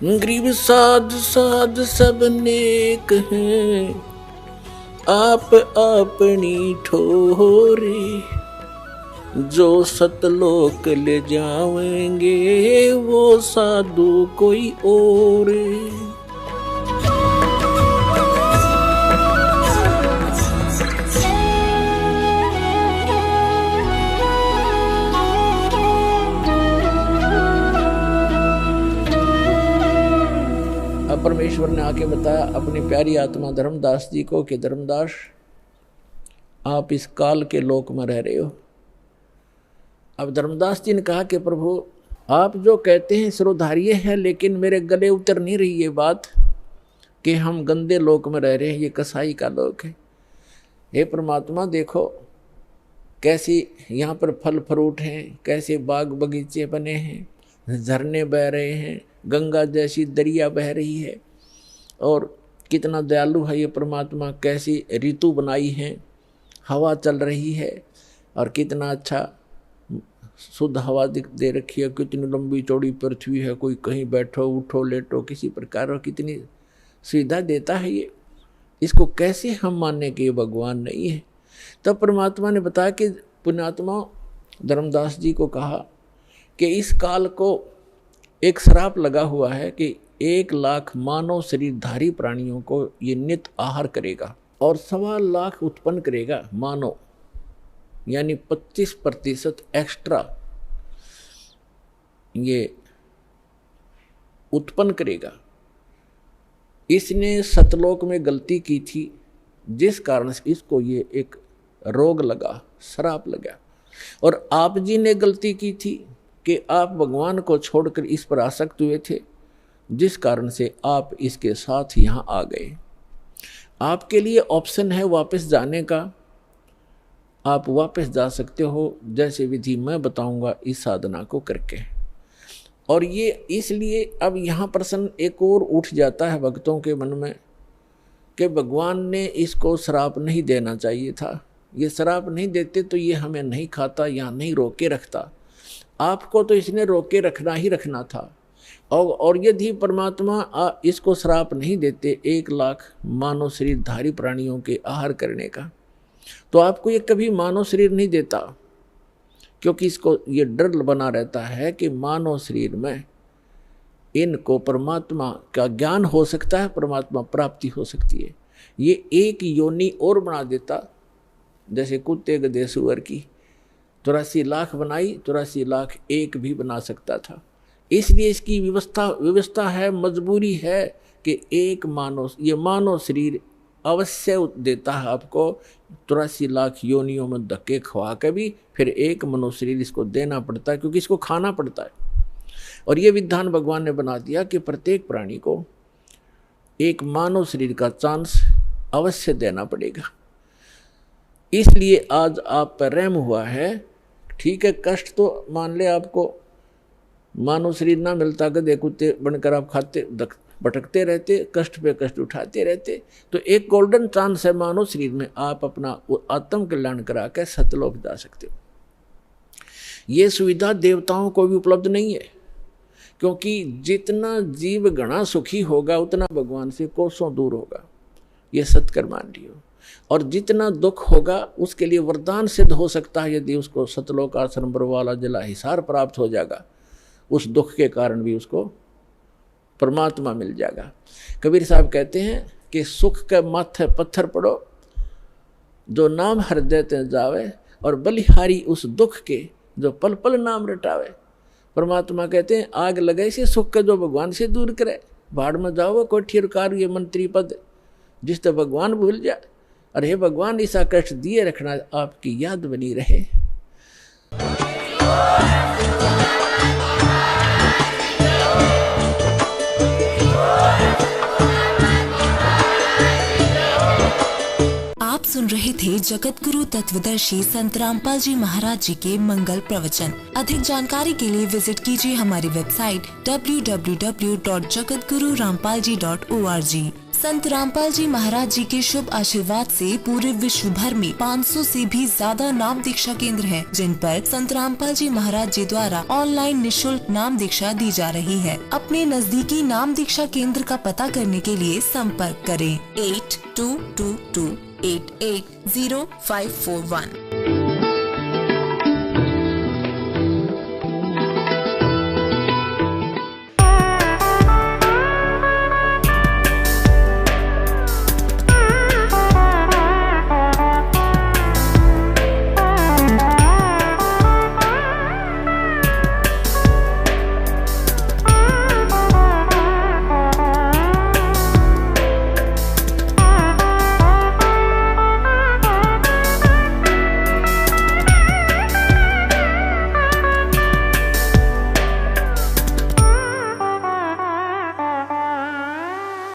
गरीब साध साध सब नेक हैं, आप अपनी ठोरे, जो सतलोक ले जाएंगे वो साधु कोई और। परमेश्वर ने आके बताया अपनी प्यारी आत्मा धर्मदास जी को कि धर्मदास, आप इस काल के लोक में रह रहे हो। अब धर्मदास जी ने कहा कि प्रभु, आप जो कहते हैं सिरोधार्य है, लेकिन मेरे गले उतर नहीं रही ये बात कि हम गंदे लोक में रह रहे हैं, ये कसाई का लोक है। हे परमात्मा, देखो कैसी यहाँ पर फल फ्रूट हैं, कैसे बाग बगीचे बने हैं, झरने बह रहे हैं, गंगा जैसी दरिया बह रही है, और कितना दयालु है ये परमात्मा, कैसी ऋतु बनाई है, हवा चल रही है, और कितना अच्छा शुद्ध हवा दे रखी है, कितनी लंबी चौड़ी पृथ्वी है, कोई कहीं बैठो उठो लेटो किसी प्रकार, और कितनी सुविधा देता है ये। इसको कैसे हम मानने कि ये भगवान नहीं है। तब परमात्मा ने बताया कि पुण्यात्मा धर्मदास जी को कहा कि इस काल को एक श्राप लगा हुआ है कि 1,00,000 मानव शरीरधारी प्राणियों को ये नित्य आहार करेगा और 1,25,00,000 उत्पन्न करेगा मानव, यानी 25% एक्स्ट्रा ये उत्पन्न करेगा। इसने सतलोक में गलती की थी, जिस कारण से इसको ये एक रोग लगा, श्राप लगा। और आप जी ने गलती की थी कि आप भगवान को छोड़कर इस पर आसक्त हुए थे, जिस कारण से आप इसके साथ यहाँ आ गए। आपके लिए ऑप्शन है वापस जाने का, आप वापस जा सकते हो, जैसे विधि मैं बताऊंगा इस साधना को करके। और ये इसलिए अब यहाँ प्रश्न एक और उठ जाता है भक्तों के मन में कि भगवान ने इसको श्राप नहीं देना चाहिए था। ये श्राप नहीं देते तो ये हमें नहीं खाता या नहीं रोक के रखता। आपको तो इसने रोक के रखना ही रखना था। और यदि परमात्मा इसको श्राप नहीं देते 1,00,000 मानव शरीरधारी प्राणियों के आहार करने का, तो आपको ये कभी मानव शरीर नहीं देता, क्योंकि इसको ये डर बना रहता है कि मानव शरीर में इनको परमात्मा का ज्ञान हो सकता है, परमात्मा प्राप्ति हो सकती है। ये एक योनि और बना देता, जैसे कुत्ते गधे सुअर की 84 लाख बनाई, 84 लाख एक भी बना सकता था। इसलिए इसकी व्यवस्था है, मजबूरी है कि एक मानव शरीर अवश्य देता है आपको। 84 लाख योनियों में धक्के खवा के भी फिर एक मनुष्य शरीर इसको देना पड़ता है, क्योंकि इसको खाना पड़ता है। और ये विधान भगवान ने बना दिया कि प्रत्येक प्राणी को एक मानव शरीर का चांस अवश्य देना पड़ेगा। इसलिए आज आप पर रहम हुआ है। ठीक है, कष्ट तो मान ले आपको मानव शरीर ना मिलता, गधे कुत्ते बनकर आप खाते भटकते रहते, कष्ट पे कष्ट उठाते रहते, तो एक गोल्डन चांस है मानव शरीर में, आप अपना आत्म कल्याण करा के सतलोक जा सकते हो। ये सुविधा देवताओं को भी उपलब्ध नहीं है, क्योंकि जितना जीव घना सुखी होगा उतना भगवान से कोसों दूर होगा। ये सत्कर मान लियो। और जितना दुख होगा उसके लिए वरदान सिद्ध हो सकता है, यदि उसको सतलोक आश्रम वाला जिला हिसार प्राप्त हो जाएगा, उस दुख के कारण भी उसको परमात्मा मिल जाएगा। कबीर साहब कहते हैं कि सुख के माथे पत्थर पड़ो, जो नाम हृदय ते जावे, और बलिहारी उस दुख के जो पल पल नाम रटावे। परमात्मा कहते हैं आग लगे से सुख के जो भगवान से दूर करे, भाड़ में जाओ कोठी कार ये मंत्री पद, जिस तो भगवान भूल जाए। अरे हे भगवान, ऐसा कष्ट दिए रखना, आपकी याद बनी रहे। आप सुन रहे थे जगत गुरु तत्वदर्शी संत रामपाल जी महाराज जी के मंगल प्रवचन। अधिक जानकारी के लिए विजिट कीजिए हमारी वेबसाइट www.jagatgururampalji.org। संत रामपाल जी महाराज जी के शुभ आशीर्वाद से पूरे विश्व भर में 500 से भी ज्यादा नाम दीक्षा केंद्र हैं, जिन पर संत रामपाल जी महाराज जी द्वारा ऑनलाइन निशुल्क नाम दीक्षा दी जा रही है। अपने नजदीकी नाम दीक्षा केंद्र का पता करने के लिए संपर्क करें 8222880541।